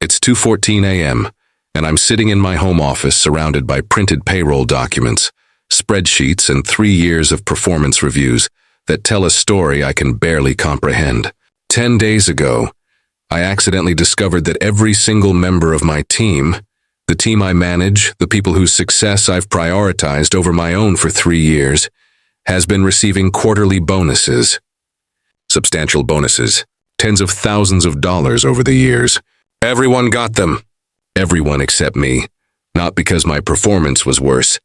It's 2:14 a.m., and I'm sitting in my home office surrounded by printed payroll documents, spreadsheets, and 3 years of performance reviews that tell a story I can barely comprehend. 10 days ago, I accidentally discovered that every single member of my team, the team I manage, the people whose success I've prioritized over my own for 3 years, has been receiving quarterly bonuses. Substantial bonuses, tens of thousands of dollars over the years. Everyone got them. Everyone except me. Not because my performance was worse,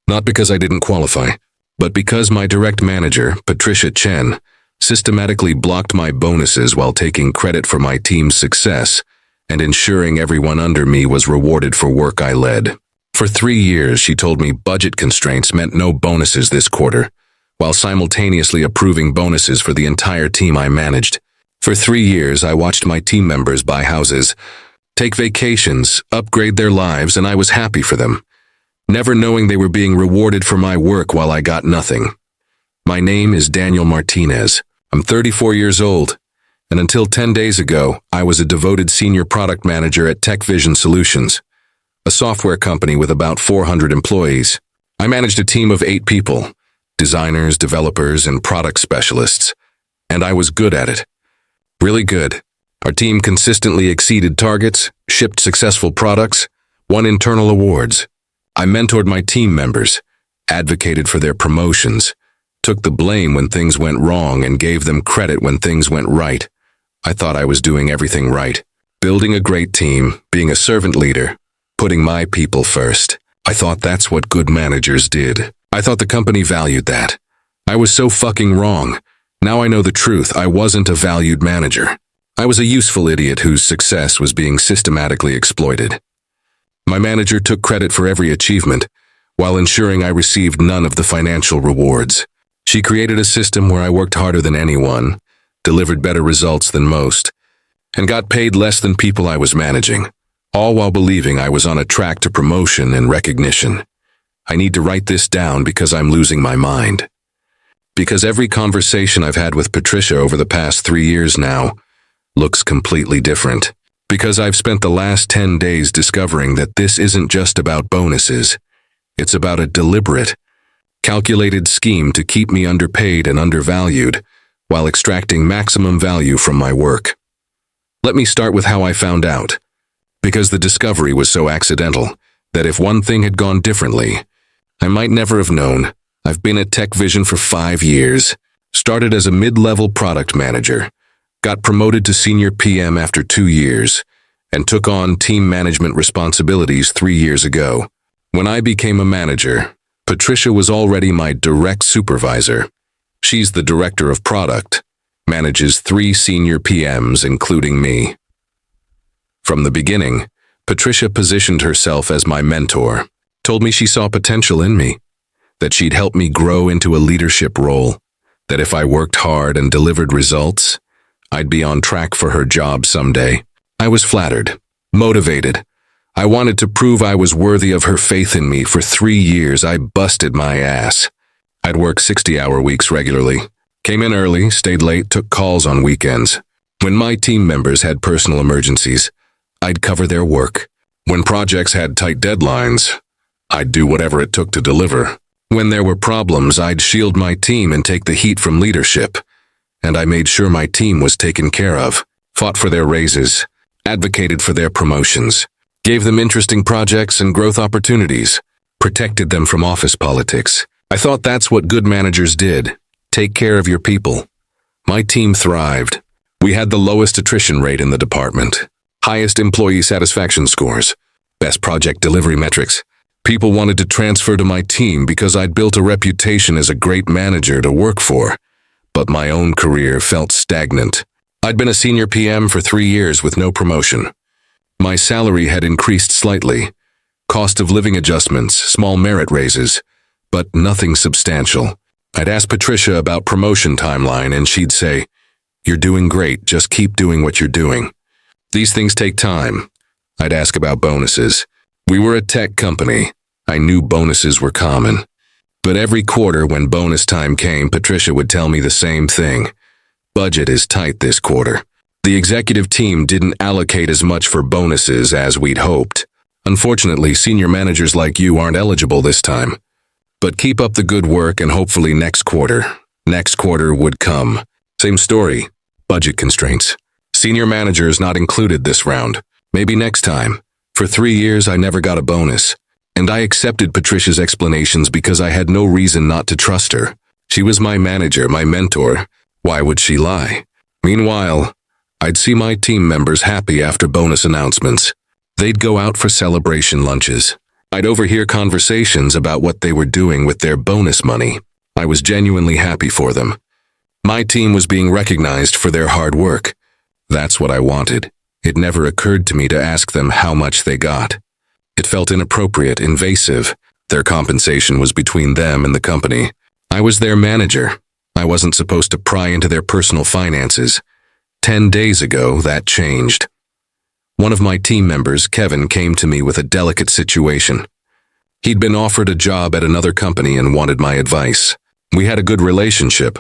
not because I didn't qualify, but because my direct manager, Patricia Chen, systematically blocked my bonuses while taking credit for my team's success and ensuring everyone under me was rewarded for work I led. For 3 years, she told me budget constraints meant no bonuses this quarter, while simultaneously approving bonuses for the entire team I managed. For 3 years, I watched my team members buy houses, take vacations, upgrade their lives, and I was happy for them, never knowing they were being rewarded for my work while I got nothing. My name is Daniel Martinez. I'm 34 years old, and until 10 days ago, I was a devoted senior product manager at TechVision Solutions, a software company with about 400 employees. I managed a team of 8 people, designers, developers, and product specialists, and I was good at it. Really good. Our team consistently exceeded targets, shipped successful products, won internal awards. I mentored my team members, advocated for their promotions, took the blame when things went wrong, and gave them credit when things went right. I thought I was doing everything right. Building a great team, being a servant leader, putting my people first. I thought that's what good managers did. I thought the company valued that. I was so fucking wrong. Now I know the truth. I wasn't a valued manager. I was a useful idiot whose success was being systematically exploited. My manager took credit for every achievement, while ensuring I received none of the financial rewards. She created a system where I worked harder than anyone, delivered better results than most, and got paid less than people I was managing, all while believing I was on a track to promotion and recognition. I need to write this down because I'm losing my mind. Because every conversation I've had with Patricia over the past 3 years now looks completely different. Because I've spent the last 10 days discovering that this isn't just about bonuses. It's about a deliberate, calculated scheme to keep me underpaid and undervalued while extracting maximum value from my work. Let me start with how I found out. Because the discovery was so accidental that if one thing had gone differently, I might never have known. I've been at TechVision for 5 years, started as a mid-level product manager, got promoted to senior PM after 2 years, and took on team management responsibilities 3 years ago. When I became a manager, Patricia was already my direct supervisor. She's the director of product, manages 3 senior PMs, including me. From the beginning, Patricia positioned herself as my mentor, told me she saw potential in me, that she'd help me grow into a leadership role, that if I worked hard and delivered results, I'd be on track for her job someday. I was flattered, motivated. I wanted to prove I was worthy of her faith in me. For 3 years, I busted my ass. I'd work 60-hour weeks regularly, came in early, stayed late, took calls on weekends. When my team members had personal emergencies, I'd cover their work. When projects had tight deadlines, I'd do whatever it took to deliver. When there were problems, I'd shield my team and take the heat from leadership. And I made sure my team was taken care of, fought for their raises, advocated for their promotions, gave them interesting projects and growth opportunities, protected them from office politics. I thought that's what good managers did. Take care of your people. My team thrived. We had the lowest attrition rate in the department, highest employee satisfaction scores, best project delivery metrics. People wanted to transfer to my team because I'd built a reputation as a great manager to work for. But my own career felt stagnant. I'd been a senior PM for 3 years with no promotion. My salary had increased slightly, cost of living adjustments, small merit raises, but nothing substantial. I'd ask Patricia about promotion timeline and she'd say, "You're doing great, just keep doing what you're doing." These things take time. I'd ask about bonuses. We were a tech company. I knew bonuses were common. But every quarter when bonus time came, Patricia would tell me the same thing. "Budget is tight this quarter." The executive team didn't allocate as much for bonuses as we'd hoped. Unfortunately, senior managers like you aren't eligible this time. But keep up the good work and hopefully next quarter would come. Same story. Budget constraints. Senior managers not included this round. Maybe next time. For 3 years, I never got a bonus. And I accepted Patricia's explanations because I had no reason not to trust her. She was my manager, my mentor. Why would she lie? Meanwhile, I'd see my team members happy after bonus announcements. They'd go out for celebration lunches. I'd overhear conversations about what they were doing with their bonus money. I was genuinely happy for them. My team was being recognized for their hard work. That's what I wanted. It never occurred to me to ask them how much they got. It felt inappropriate, invasive. Their compensation was between them and the company. I was their manager. I wasn't supposed to pry into their personal finances. 10 days ago, that changed. One of my team members, Kevin, came to me with a delicate situation. He'd been offered a job at another company and wanted my advice. We had a good relationship.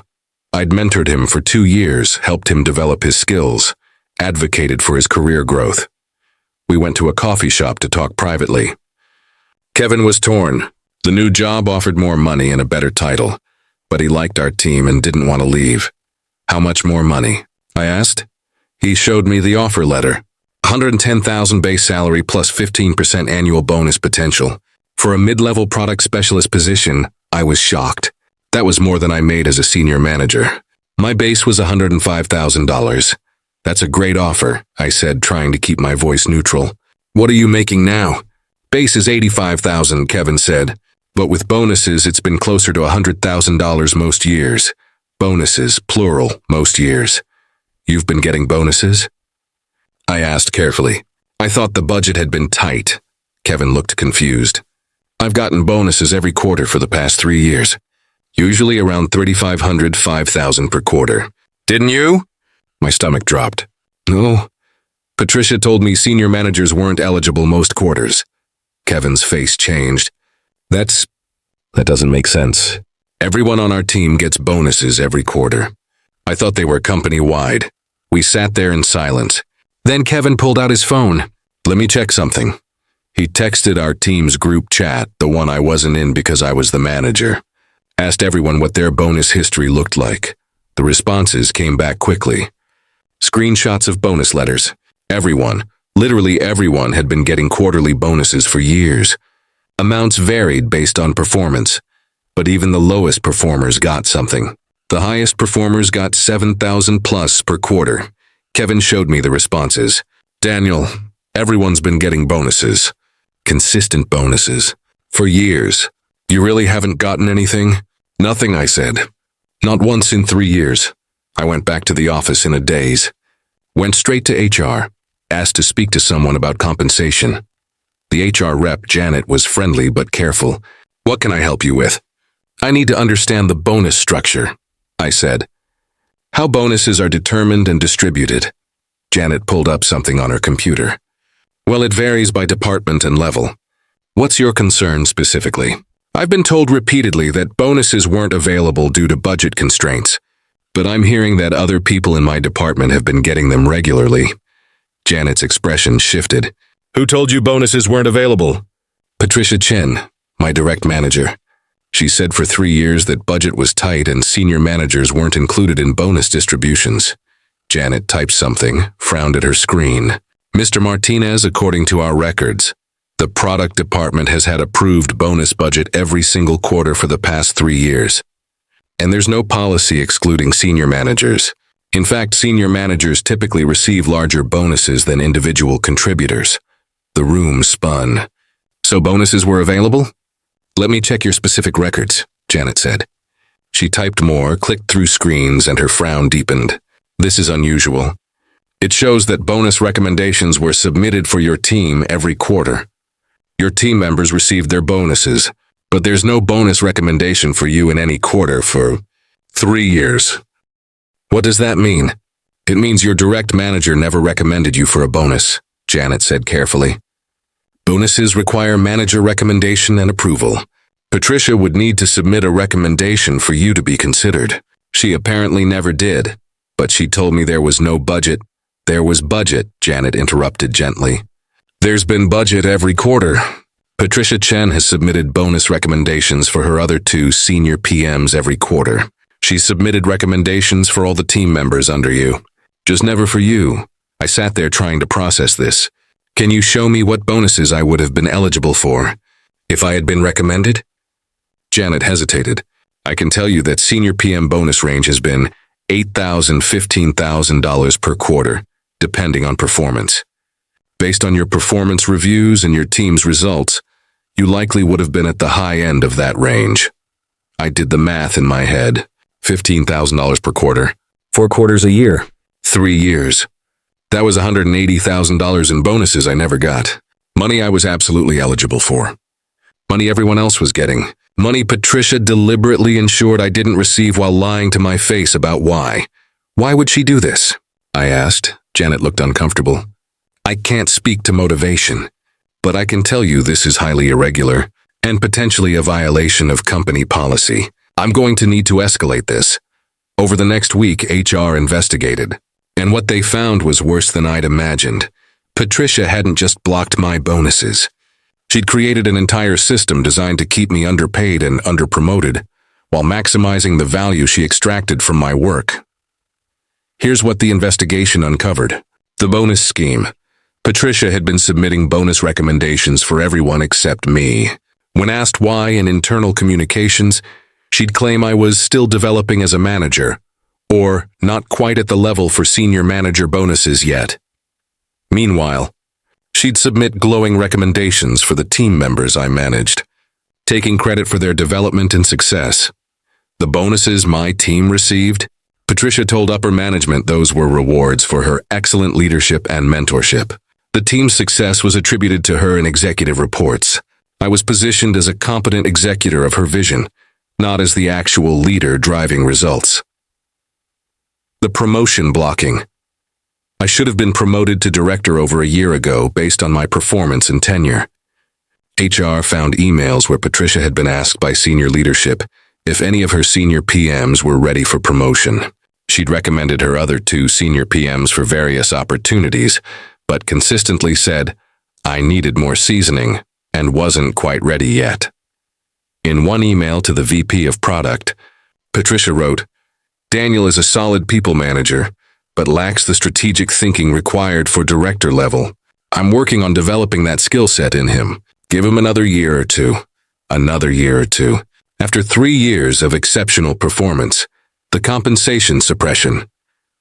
I'd mentored him for 2 years, helped him develop his skills, advocated for his career growth. We went to a coffee shop to talk privately. Kevin was torn. The new job offered more money and a better title, but he liked our team and didn't want to leave. How much more money? I asked. He showed me the offer letter. $110,000 base salary plus 15% annual bonus potential. For a mid-level product specialist position, I was shocked. That was more than I made as a senior manager. My base was $105,000. That's a great offer, I said, trying to keep my voice neutral. What are you making now? Base is $85,000, Kevin said. But with bonuses, it's been closer to $100,000 most years. Bonuses, plural, most years. You've been getting bonuses? I asked carefully. I thought the budget had been tight. Kevin looked confused. I've gotten bonuses every quarter for the past 3 years. Usually around $3,500, $5,000 per quarter. Didn't you? My stomach dropped. No. Patricia told me senior managers weren't eligible most quarters. Kevin's face changed. That doesn't make sense. Everyone on our team gets bonuses every quarter. I thought they were company-wide. We sat there in silence. Then Kevin pulled out his phone. Let me check something. He texted our team's group chat, the one I wasn't in because I was the manager. Asked everyone what their bonus history looked like. The responses came back quickly. Screenshots of bonus letters. Everyone, literally everyone, had been getting quarterly bonuses for years. Amounts varied based on performance, but even the lowest performers got something. The highest performers got $7,000 plus per quarter. Kevin showed me the responses. Daniel, everyone's been getting bonuses. Consistent bonuses. For years. You really haven't gotten anything? Nothing, I said. Not once in 3 years. I went back to the office in a daze. Went straight to HR. Asked to speak to someone about compensation. The HR rep, Janet, was friendly but careful. What can I help you with? I need to understand the bonus structure, I said. How bonuses are determined and distributed. Janet pulled up something on her computer. Well, it varies by department and level. What's your concern specifically? I've been told repeatedly that bonuses weren't available due to budget constraints, but I'm hearing that other people in my department have been getting them regularly. Janet's expression shifted. Who told you bonuses weren't available? Patricia Chen, my direct manager. She said for 3 years that budget was tight and senior managers weren't included in bonus distributions. Janet typed something, frowned at her screen. Mr. Martinez, according to our records, the product department has had approved bonus budget every single quarter for the past 3 years. And there's no policy excluding senior managers. In fact, senior managers typically receive larger bonuses than individual contributors. The room spun. So bonuses were available? Let me check your specific records, Janet said. She typed more, clicked through screens, and her frown deepened. This is unusual. It shows that bonus recommendations were submitted for your team every quarter. Your team members received their bonuses, but there's no bonus recommendation for you in any quarter for 3 years. What does that mean? It means your direct manager never recommended you for a bonus, Janet said carefully. Bonuses require manager recommendation and approval. Patricia would need to submit a recommendation for you to be considered. She apparently never did, but she told me there was no budget, There was budget, Janet interrupted gently. There's been budget every quarter. Patricia Chen has submitted bonus recommendations for her other two senior PMs every quarter. She submitted recommendations for all the team members under you. Just never for you. I sat there trying to process this. Can you show me what bonuses I would have been eligible for if I had been recommended? Janet hesitated. I can tell you that senior PM bonus range has been $8,000, $15,000 per quarter, depending on performance. Based on your performance reviews and your team's results, you likely would have been at the high end of that range. I did the math in my head. $15,000 per quarter. 4 quarters a year. 3 years. That was $180,000 in bonuses I never got. Money I was absolutely eligible for. Money everyone else was getting. Money Patricia deliberately ensured I didn't receive while lying to my face about why. Why would she do this? I asked. Janet looked uncomfortable. I can't speak to motivation, but I can tell you this is highly irregular and potentially a violation of company policy. I'm going to need to escalate this. Over the next week, HR investigated, and what they found was worse than I'd imagined. Patricia hadn't just blocked my bonuses. She'd created an entire system designed to keep me underpaid and underpromoted, while maximizing the value she extracted from my work. Here's what the investigation uncovered. The bonus scheme. Patricia had been submitting bonus recommendations for everyone except me. When asked why in internal communications, she'd claim I was still developing as a manager, or not quite at the level for senior manager bonuses yet. Meanwhile, she'd submit glowing recommendations for the team members I managed, taking credit for their development and success. The bonuses my team received, Patricia told upper management those were rewards for her excellent leadership and mentorship. The team's success was attributed to her in executive reports. I was positioned as a competent executor of her vision, not as the actual leader driving results. The promotion blocking. I should have been promoted to director over a year ago based on my performance and tenure. HR found emails where Patricia had been asked by senior leadership if any of her senior PMs were ready for promotion. She'd recommended her other two senior PMs for various opportunities, but consistently said, I needed more seasoning and wasn't quite ready yet. In one email to the VP of Product, Patricia wrote, Daniel is a solid people manager, but lacks the strategic thinking required for director level. I'm working on developing that skill set in him. Give him another year or two. Another year or two. After 3 years of exceptional performance, the compensation suppression.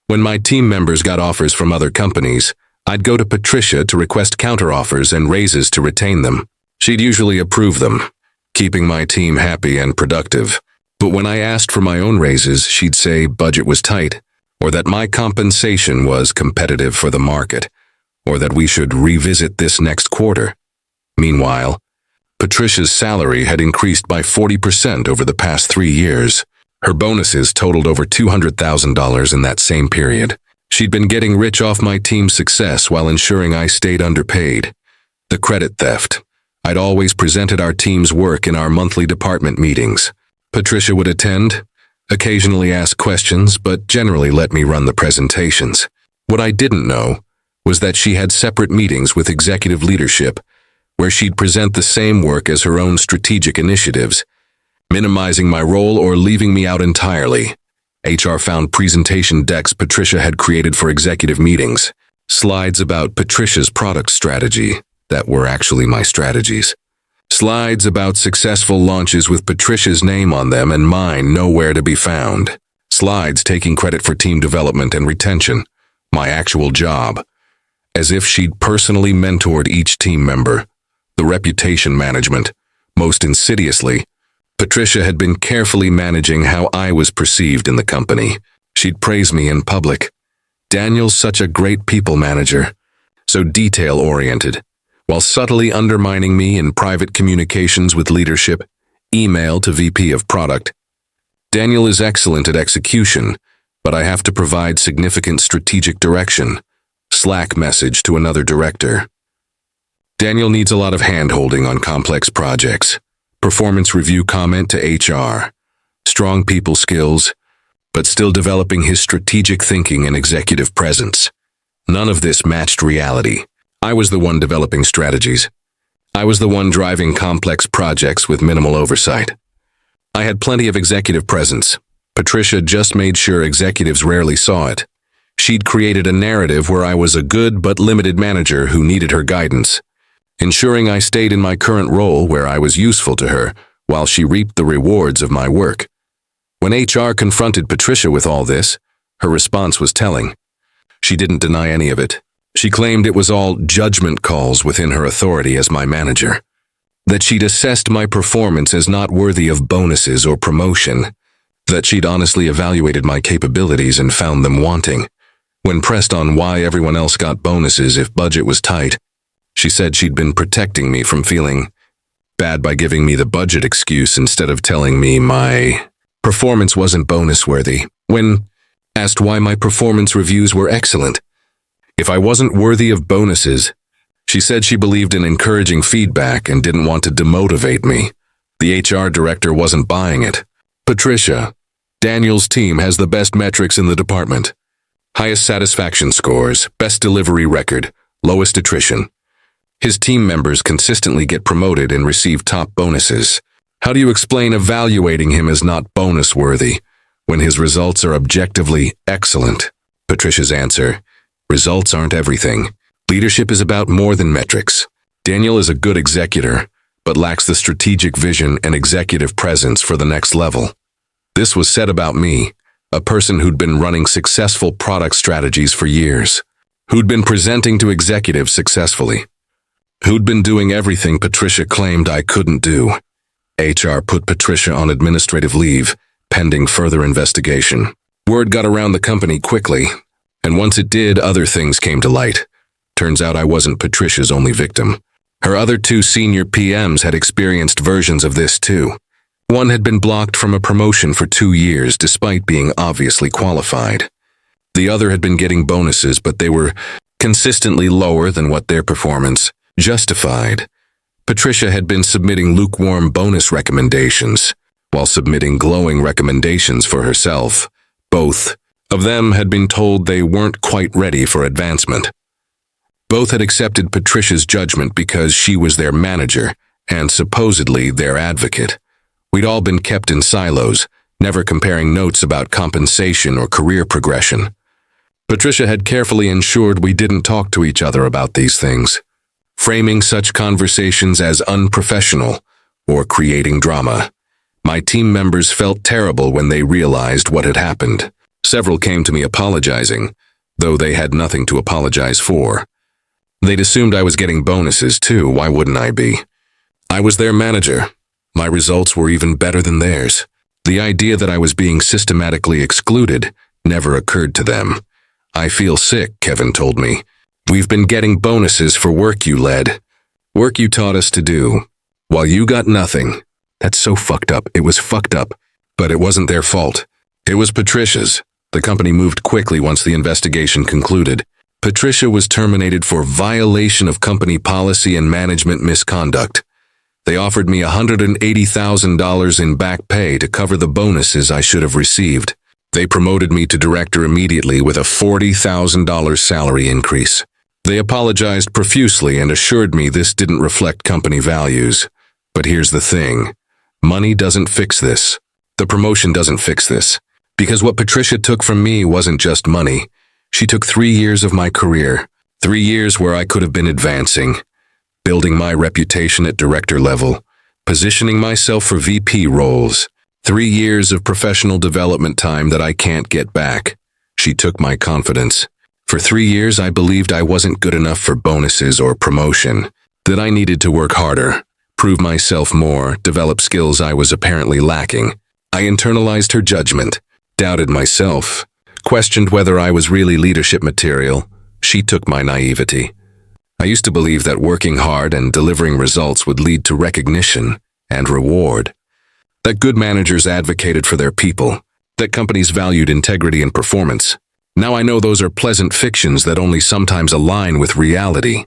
When my team members got offers from other companies, I'd go to Patricia to request counteroffers and raises to retain them. She'd usually approve them, keeping my team happy and productive. But when I asked for my own raises, she'd say budget was tight, or that my compensation was competitive for the market, or that we should revisit this next quarter. Meanwhile, Patricia's salary had increased by 40% over the past 3 years. Her bonuses totaled over $200,000 in that same period. She'd been getting rich off my team's success while ensuring I stayed underpaid. The credit theft. I'd always presented our team's work in our monthly department meetings. Patricia would attend, occasionally ask questions, but generally let me run the presentations. What I didn't know was that she had separate meetings with executive leadership where she'd present the same work as her own strategic initiatives, minimizing my role or leaving me out entirely. HR found presentation decks Patricia had created for executive meetings, slides about Patricia's product strategy that were actually my strategies, slides about successful launches with Patricia's name on them and mine nowhere to be found, slides taking credit for team development and retention, my actual job, as if she'd personally mentored each team member. The reputation management. Most insidiously, Patricia had been carefully managing how I was perceived in the company. She'd praise me in public. Daniel's such a great people manager, so detail-oriented, while subtly undermining me in private communications with leadership, email to VP of Product. Daniel is excellent at execution, but I have to provide significant strategic direction. Slack message to another director. Daniel needs a lot of hand-holding on complex projects. Performance review comment to HR. Strong people skills, but still developing his strategic thinking and executive presence. None of this matched reality. I was the one developing strategies. I was the one driving complex projects with minimal oversight. I had plenty of executive presence. Patricia just made sure executives rarely saw it. She'd created a narrative where I was a good but limited manager who needed her guidance, ensuring I stayed in my current role where I was useful to her while she reaped the rewards of my work. When HR confronted Patricia with all this, her response was telling. She didn't deny any of it. She claimed it was all judgment calls within her authority as my manager, that she'd assessed my performance as not worthy of bonuses or promotion, that she'd honestly evaluated my capabilities and found them wanting. When pressed on why everyone else got bonuses if budget was tight, she said she'd been protecting me from feeling bad by giving me the budget excuse instead of telling me my performance wasn't bonus-worthy. When asked why my performance reviews were excellent, if I wasn't worthy of bonuses, she said she believed in encouraging feedback and didn't want to demotivate me. The HR director wasn't buying it. Patricia, Daniel's team has the best metrics in the department. Highest satisfaction scores, best delivery record, lowest attrition. His team members consistently get promoted and receive top bonuses. How do you explain evaluating him as not bonus-worthy when his results are objectively excellent? Patricia's answer, results aren't everything. Leadership is about more than metrics. Daniel is a good executor, but lacks the strategic vision and executive presence for the next level. This was said about me, a person who'd been running successful product strategies for years, who'd been presenting to executives successfully, who'd been doing everything Patricia claimed I couldn't do. HR put Patricia on administrative leave, pending further investigation. Word got around the company quickly, and once it did, other things came to light. Turns out I wasn't Patricia's only victim. Her other two senior PMs had experienced versions of this too. One had been blocked from a promotion for 2 years despite being obviously qualified. The other had been getting bonuses, but they were consistently lower than what their performance justified. Patricia had been submitting lukewarm bonus recommendations, while submitting glowing recommendations for herself. Both of them had been told they weren't quite ready for advancement. Both had accepted Patricia's judgment because she was their manager and supposedly their advocate. We'd all been kept in silos, never comparing notes about compensation or career progression. Patricia had carefully ensured we didn't talk to each other about these things, framing such conversations as unprofessional or creating drama. My team members felt terrible when they realized what had happened. Several came to me apologizing, though they had nothing to apologize for. They'd assumed I was getting bonuses too, why wouldn't I be? I was their manager. My results were even better than theirs. The idea that I was being systematically excluded never occurred to them. I feel sick, Kevin told me. We've been getting bonuses for work you led. Work you taught us to do. While you got nothing. That's so fucked up. It was fucked up. But it wasn't their fault. It was Patricia's. The company moved quickly once the investigation concluded. Patricia was terminated for violation of company policy and management misconduct. They offered me $180,000 in back pay to cover the bonuses I should have received. They promoted me to director immediately with a $40,000 salary increase. They apologized profusely and assured me this didn't reflect company values. But here's the thing. Money doesn't fix this. The promotion doesn't fix this. Because what Patricia took from me wasn't just money. She took 3 years of my career. 3 years where I could have been advancing, building my reputation at director level, positioning myself for VP roles. 3 years of professional development time that I can't get back. She took my confidence. For 3 years, I believed I wasn't good enough for bonuses or promotion, that I needed to work harder, prove myself more, develop skills I was apparently lacking. I internalized her judgment, doubted myself, questioned whether I was really leadership material. She took my naivety. I used to believe that working hard and delivering results would lead to recognition and reward, that good managers advocated for their people, that companies valued integrity and performance. Now I know those are pleasant fictions that only sometimes align with reality.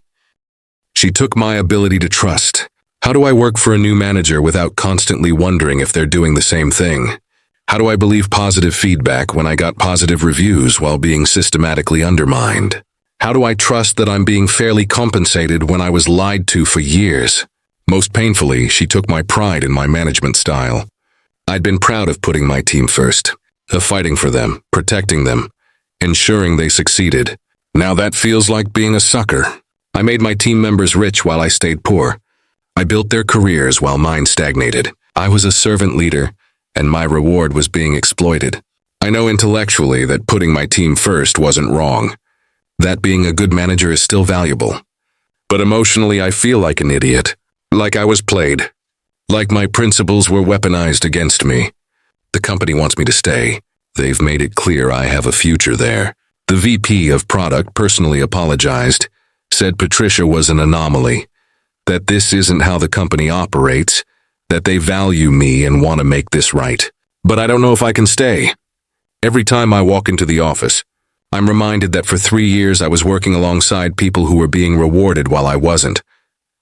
She took my ability to trust. How do I work for a new manager without constantly wondering if they're doing the same thing? How do I believe positive feedback when I got positive reviews while being systematically undermined? How do I trust that I'm being fairly compensated when I was lied to for years? Most painfully, she took my pride in my management style. I'd been proud of putting my team first, of fighting for them, protecting them, ensuring they succeeded. Now that feels like being a sucker. I made my team members rich while I stayed poor. I built their careers while mine stagnated. I was a servant leader, and my reward was being exploited. I know intellectually that putting my team first wasn't wrong, that being a good manager is still valuable. But emotionally, I feel like an idiot, like I was played, like my principles were weaponized against me. The company wants me to stay. They've made it clear I have a future there. The VP of product personally apologized, said Patricia was an anomaly, that this isn't how the company operates, that they value me and want to make this right. But I don't know if I can stay. Every time I walk into the office, I'm reminded that for 3 years I was working alongside people who were being rewarded while I wasn't,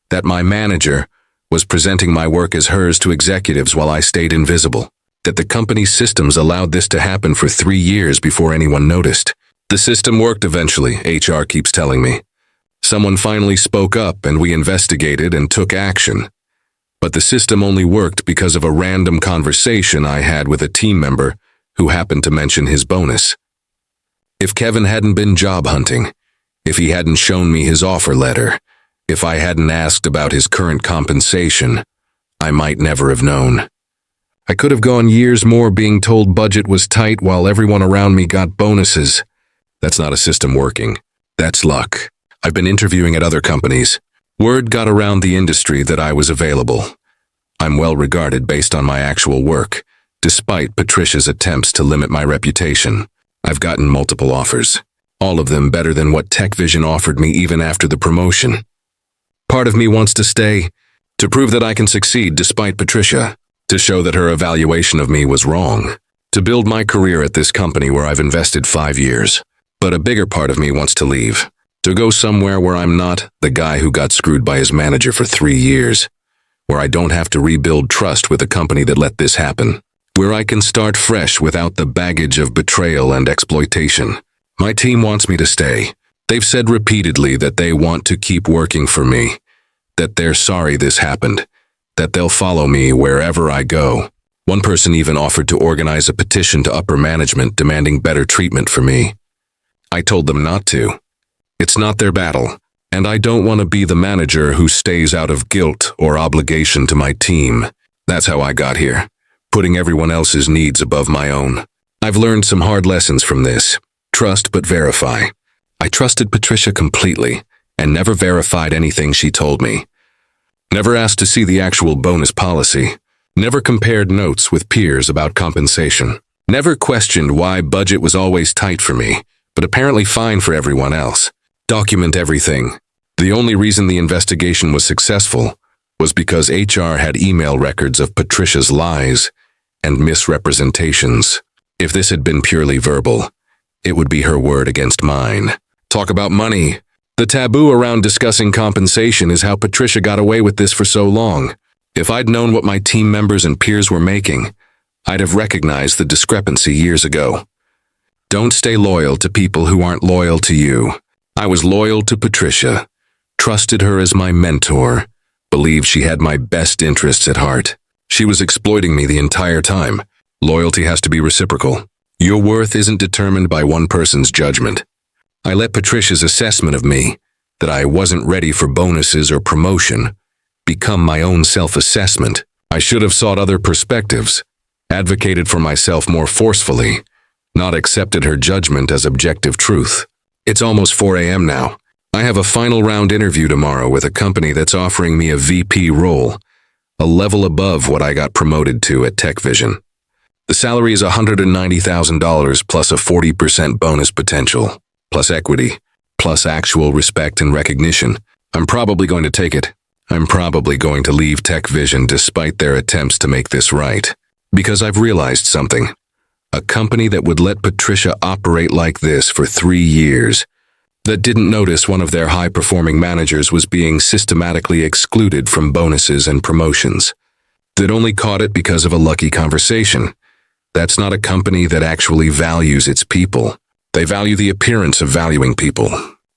that my manager was presenting my work as hers to executives while I stayed invisible, that the company's systems allowed this to happen for 3 years before anyone noticed. The system worked eventually, HR keeps telling me. Someone finally spoke up and we investigated and took action. But the system only worked because of a random conversation I had with a team member who happened to mention his bonus. If Kevin hadn't been job hunting, if he hadn't shown me his offer letter, if I hadn't asked about his current compensation, I might never have known. I could have gone years more being told budget was tight while everyone around me got bonuses. That's not a system working. That's luck. I've been interviewing at other companies. Word got around the industry that I was available. I'm well regarded based on my actual work, despite Patricia's attempts to limit my reputation. I've gotten multiple offers, all of them better than what TechVision offered me even after the promotion. Part of me wants to stay, to prove that I can succeed despite Patricia, to show that her evaluation of me was wrong, to build my career at this company where I've invested 5 years. But a bigger part of me wants to leave, to go somewhere where I'm not the guy who got screwed by his manager for 3 years, where I don't have to rebuild trust with a company that let this happen, where I can start fresh without the baggage of betrayal and exploitation. My team wants me to stay. They've said repeatedly that they want to keep working for me, that they're sorry this happened, that they'll follow me wherever I go. One person even offered to organize a petition to upper management demanding better treatment for me. I told them not to. It's not their battle, and I don't want to be the manager who stays out of guilt or obligation to my team. That's how I got here, putting everyone else's needs above my own. I've learned some hard lessons from this. Trust but verify. I trusted Patricia completely and never verified anything she told me. Never asked to see the actual bonus policy. Never compared notes with peers about compensation. Never questioned why budget was always tight for me, but apparently fine for everyone else. Document everything. The only reason the investigation was successful was because HR had email records of Patricia's lies and misrepresentations. If this had been purely verbal, it would be her word against mine. Talk about money. The taboo around discussing compensation is how Patricia got away with this for so long. If I'd known what my team members and peers were making, I'd have recognized the discrepancy years ago. Don't stay loyal to people who aren't loyal to you. I was loyal to Patricia, trusted her as my mentor, believed she had my best interests at heart. She was exploiting me the entire time. Loyalty has to be reciprocal. Your worth isn't determined by one person's judgment. I let Patricia's assessment of me, that I wasn't ready for bonuses or promotion, become my own self-assessment. I should have sought other perspectives, advocated for myself more forcefully, not accepted her judgment as objective truth. It's almost 4 a.m. now. I have a final round interview tomorrow with a company that's offering me a VP role, a level above what I got promoted to at TechVision. The salary is $190,000 plus a 40% bonus potential, plus equity, plus actual respect and recognition. I'm probably going to take it. I'm probably going to leave TechVision despite their attempts to make this right. Because I've realized something. A company that would let Patricia operate like this for 3 years, that didn't notice one of their high-performing managers was being systematically excluded from bonuses and promotions, that only caught it because of a lucky conversation. That's not a company that actually values its people. They value the appearance of valuing people.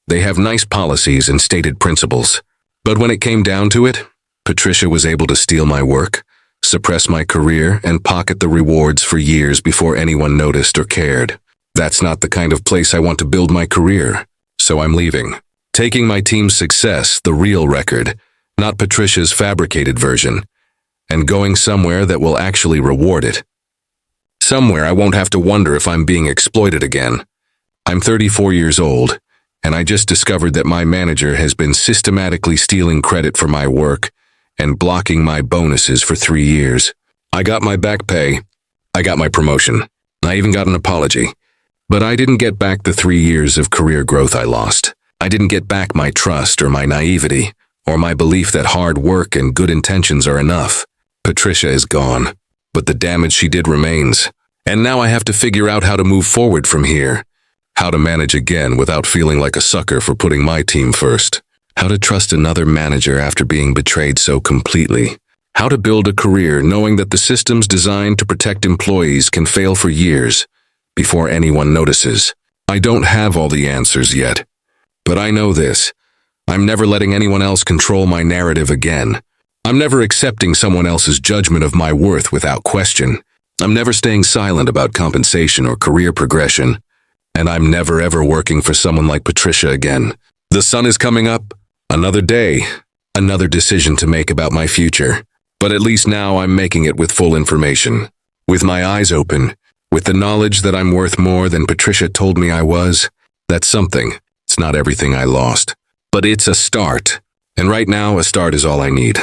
They have nice policies and stated principles. But when it came down to it, Patricia was able to steal my work, suppress my career, and pocket the rewards for years before anyone noticed or cared. That's not the kind of place I want to build my career, so I'm leaving. Taking my team's success, the real record, not Patricia's fabricated version, and going somewhere that will actually reward it. Somewhere I won't have to wonder if I'm being exploited again. I'm 34 years old, and I just discovered that my manager has been systematically stealing credit for my work and blocking my bonuses for 3 years. I got my back pay. I got my promotion. I even got an apology. But I didn't get back the 3 years of career growth I lost. I didn't get back my trust or my naivety, or my belief that hard work and good intentions are enough. Patricia is gone, but the damage she did remains. And now I have to figure out how to move forward from here. How to manage again without feeling like a sucker for putting my team first. How to trust another manager after being betrayed so completely. How to build a career knowing that the systems designed to protect employees can fail for years before anyone notices. I don't have all the answers yet, but I know this. I'm never letting anyone else control my narrative again. I'm never accepting someone else's judgment of my worth without question. I'm never staying silent about compensation or career progression. And I'm never ever working for someone like Patricia again. The sun is coming up. Another day. Another decision to make about my future. But at least now I'm making it with full information. With my eyes open. With the knowledge that I'm worth more than Patricia told me I was. That's something. It's not everything I lost. But it's a start. And right now, a start is all I need.